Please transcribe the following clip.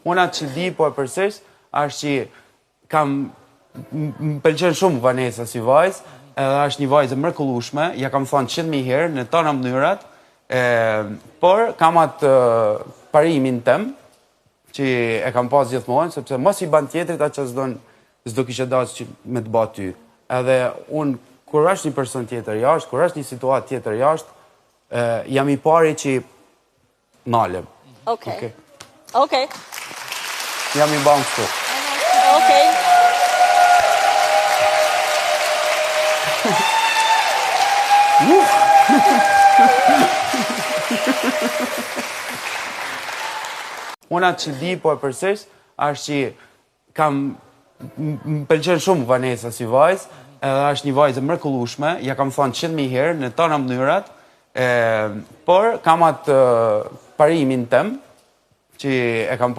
Unë atë që di, po e përsëris, është që më pëlqen shumë Vanessa si vajzë, edhe është një vajzë mrekullueshme, ja kam thënë 100.000 herë në tëra mënyrat, por kam atë parimin tem, që e kam pas gjithmonë, sepse mos i ban tjetrit atë që s'do kishe dashur që me të bë ty. Edhe unë, kur është një person tjetër jashtë, kur është një situatë tjetër jashtë, jam i pari që nalem. Okej. Jam i banë kështu. Okej. Unë atë që di, po e përsëris, është që më pëlqen shumë Vanessa si vajzë, edhe është një vajzë mrekullueshme, ja kam thënë 100.000 herë në tëra mënyrat, por kam atë parimin tem, që e kam